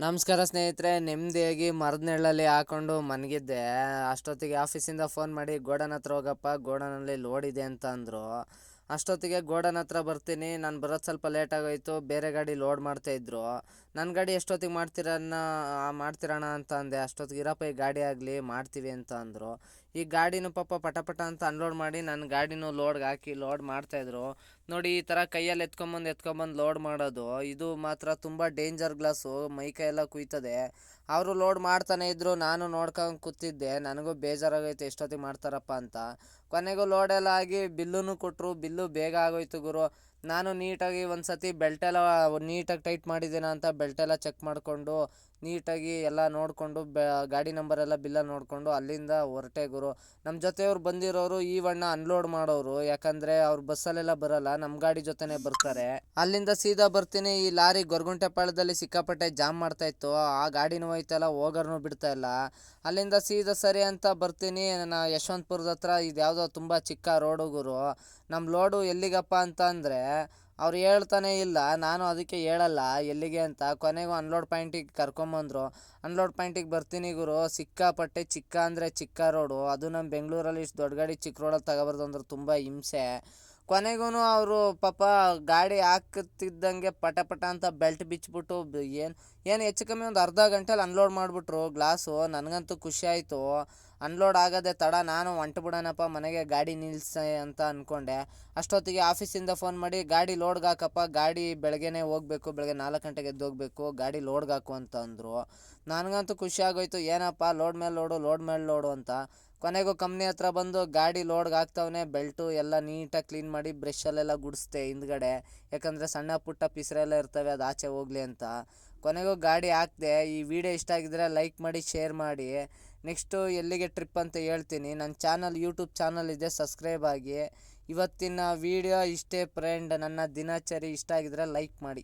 ನಮಸ್ಕಾರ ಸ್ನೇಹಿತರೆ, ನೆಮ್ಮದಿಯಾಗಿ ಮರದ ನೆರಳಲ್ಲಿ ಹಾಕೊಂಡು ಮನಗಿದ್ದೆ. ಅಷ್ಟೊತ್ತಿಗೆ ಆಫೀಸಿಂದ ಫೋನ್ ಮಾಡಿ ಗೋಡನ್ ಹತ್ರ ಹೋಗಪ್ಪ, ಗೋಡನಲ್ಲಿ ಲೋಡ್ ಇದೆ ಅಂತ ಅಂದರು. ಅಷ್ಟೊತ್ತಿಗೆ ಗೋಡನ್ ಹತ್ರ ಬರ್ತೀನಿ, ನಾನು ಬರೋದು ಸ್ವಲ್ಪ ಲೇಟ್ ಆಗೋಯ್ತು. ಬೇರೆ ಗಾಡಿ ಲೋಡ್ ಮಾಡ್ತಾಯಿದ್ರು. ನನ್ನ ಗಾಡಿ ಎಷ್ಟೊತ್ತಿಗೆ ಮಾಡ್ತೀರಣ್ಣ ಅಂತ ಅಂದೆ. ಅಷ್ಟೊತ್ತಿಗೆ ಇರಪ್ಪ, ಈ ಗಾಡಿ ಆಗಲಿ ಮಾಡ್ತೀವಿ ಅಂತ ಅಂದರು. ಈ ಗಾಡಿನೂ ಪಾಪ ಪಟ ಅಂತ ಅನ್ಲೋಡ್ ಮಾಡಿ ನನ್ನ ಗಾಡಿನೂ ಲೋಡ್ಗೆ ಹಾಕಿ ಲೋಡ್ ಮಾಡ್ತಾಯಿದ್ರು. ನೋಡಿ, ಈ ಥರ ಕೈಯಲ್ಲಿ ಎತ್ಕೊಂಬಂದು ಲೋಡ್ ಮಾಡೋದು, ಇದು ಮಾತ್ರ ತುಂಬ ಡೇಂಜರ್ ಗ್ಲಾಸು. ಮೈ ಕೈ ಎಲ್ಲ ಕುಯ್ತದೆ. ಅವರು ಲೋಡ್ ಮಾಡ್ತಾನೆ ಇದ್ದರು, ನಾನು ನೋಡ್ಕೊಂಡು ಕೂತಿದ್ದೆ. ನನಗೂ ಬೇಜಾರಾಗೋಯ್ತು ಎಷ್ಟೊತ್ತಿಗೆ ಮಾಡ್ತಾರಪ್ಪ ಅಂತ. ಕೊನೆಗೂ ಲೋಡೆಲ್ಲ ಆಗಿ ಬಿಲ್ಲೂ ಕೊಟ್ಟರು. ಬಿಲ್ಲು ಬೇಗ ಆಗೋಯ್ತು ಗುರು. ನಾನು ನೀಟಾಗಿ ಒಂದು ಸತಿ ಬೆಲ್ಟೆಲ್ಲ ನೀಟಾಗಿ ಟೈಟ್ ಮಾಡಿದ್ದೀನ ಅಂತ ಬೆಲ್ಟೆಲ್ಲ ಚೆಕ್ ಮಾಡಿಕೊಂಡು ನೀಟಾಗಿ ಎಲ್ಲ ನೋಡಿಕೊಂಡು ಗಾಡಿ ನಂಬರೆಲ್ಲ ಬಿಲ್ಲ ನೋಡಿಕೊಂಡು ಅಲ್ಲಿಂದ ಹೊರಟೆ ಗುರು. ನಮ್ಮ ಜೊತೆಯವ್ರು ಬಂದಿರೋರು ಈ ವಣ್ಣ ಅನ್ಲೋಡ್ ಮಾಡೋರು, ಯಾಕಂದರೆ ಅವ್ರು ಬಸ್ಸಲ್ಲೆಲ್ಲ ಬರೋಲ್ಲ, ನಮ್ಮ ಗಾಡಿ ಜೊತೆನೇ ಬರ್ತಾರೆ. ಅಲ್ಲಿಂದ ಸೀದಾ ಬರ್ತೀನಿ. ಈ ಲಾರಿ ಗೊರಗುಂಟೆಪಾಳ್ಯದಲ್ಲಿ ಸಿಕ್ಕಾಪಟ್ಟೆ ಜಾಮ್ ಮಾಡ್ತಾಯಿತ್ತು. ಆ ಗಾಡಿನೂ ಹೋಯ್ತಲ್ಲ, ಹೋಗೋರ್ನೂ ಬಿಡ್ತಾಯಿಲ್ಲ. ಅಲ್ಲಿಂದ ಸೀದಾ ಸರಿ ಅಂತ ಬರ್ತೀನಿ. ಯಶವಂತಪುರದ ಹತ್ರ ಇದು ಯಾವುದೋ ತುಂಬ ಚಿಕ್ಕ ರೋಡು ಗುರು. ನಮ್ಮ ಲೋಡು ಎಲ್ಲಿಗಪ್ಪ ಅಂತ ಅಂದರೆ ಅವ್ರು ಹೇಳ್ತಾನೆ ಇಲ್ಲ. ನಾನು ಅದಕ್ಕೆ ಹೇಳಲ್ಲ ಎಲ್ಲಿಗೆ ಅಂತ. ಕೊನೆಗೂ ಅನ್ಲೋಡ್ ಪಾಯಿಂಟಿಗೆ ಕರ್ಕೊಂಬಂದರು. ಅನ್ಲೋಡ್ ಪಾಯಿಂಟಿಗೆ ಬರ್ತೀನಿ ಗುರು. ಸಿಕ್ಕಾಪಟ್ಟೆ ಚಿಕ್ಕ ಅಂದರೆ ಚಿಕ್ಕ ರೋಡು. ಅದು ನಮ್ಮ ಬೆಂಗಳೂರಲ್ಲಿ ಇಷ್ಟು ದೊಡ್ಡ ಗಾಡಿ ಚಿಕ್ಕ ರೋಡಲ್ಲಿ ತಗೋಬಾರ್ದು ಅಂದ್ರೆ ತುಂಬ ಹಿಂಸೆ. ಕೊನೆಗೂ ಅವರು ಪಾಪ ಗಾಡಿ ಹಾಕುತ್ತಿದ್ದಂಗೆ ಪಟ ಅಂತ ಬೆಲ್ಟ್ ಬಿಚ್ಚಿಬಿಟ್ಟು ಏನು ಹೆಚ್ಚು ಕಮ್ಮಿ ಒಂದು ಅರ್ಧ ಗಂಟೆಲಿ ಅನ್ಲೋಡ್ ಮಾಡಿಬಿಟ್ರು ಗ್ಲಾಸು. ನನಗಂತೂ ಖುಷಿ ಆಯಿತು. ಅನ್ಲೋಡ್ ಆಗೋದೇ ತಡ. ನಾನು ಬಿಡೋಣಪ್ಪ ಮನೆಗೆ, ಗಾಡಿ ನಿಲ್ಲಿಸಿ ಅಂತ ಅಂದ್ಕೊಂಡೆ. ಅಷ್ಟೊತ್ತಿಗೆ ಆಫೀಸಿಂದ ಫೋನ್ ಮಾಡಿ ಗಾಡಿ ಲೋಡ್ಗೆ ಹಾಕಪ್ಪ, ಗಾಡಿ ಬೆಳಗ್ಗೆನೇ ಹೋಗಬೇಕು, ಬೆಳಗ್ಗೆ 4 ಗಂಟೆಗೆ ಎದ್ದು ಹೋಗಬೇಕು, ಗಾಡಿ ಲೋಡ್ಗೆ ಹಾಕು ಅಂತ ಅಂದರು. ನನಗಂತೂ ಖುಷಿ ಆಗೋಯ್ತು. ಏನಪ್ಪ ಲೋಡ್ ಮೇಲೆ ಲೋಡು ಅಂತ. ಕೊನೆಗೂ ಕಂಪ್ನಿ ಹತ್ರ ಬಂದು ಗಾಡಿ ಲೋಡ್ಗೆ ಹಾಕ್ತವನೆ. ಬೆಲ್ಟು ಎಲ್ಲ ನೀಟಾಗಿ ಕ್ಲೀನ್ ಮಾಡಿ ಬ್ರಷಲ್ಲೆಲ್ಲ ಗುಡಿಸ್ದೆ ಹಿಂದ್ಗಡೆ, ಯಾಕಂದರೆ ಸಣ್ಣ ಪುಟ್ಟ ಪಿಸರೆಲ್ಲ ಇರ್ತವೆ, ಅದು ಆಚೆ ಹೋಗಲಿ ಅಂತ. ಕೊನೆಗೂ ಗಾಡಿ ಹಾಕಿದೆ. ಈ ವಿಡಿಯೋ ಇಷ್ಟ ಆಗಿದ್ರೆ ಲೈಕ್ ಮಾಡಿ, ಶೇರ್ ಮಾಡಿ. ನೆಕ್ಸ್ಟು ಎಲ್ಲಿಗೆ ಟ್ರಿಪ್ ಅಂತ ಹೇಳ್ತೀನಿ. ನನ್ನ ಯೂಟ್ಯೂಬ್ ಚಾನಲ್ ಇದೆ, ಸಬ್ಸ್ಕ್ರೈಬ್ ಆಗಿ. ಇವತ್ತಿನ ವಿಡಿಯೋ ಇಷ್ಟೇ ಫ್ರೆಂಡ್. ನನ್ನ ದಿನಚರಿ ಇಷ್ಟ ಆಗಿದ್ರೆ ಲೈಕ್ ಮಾಡಿ.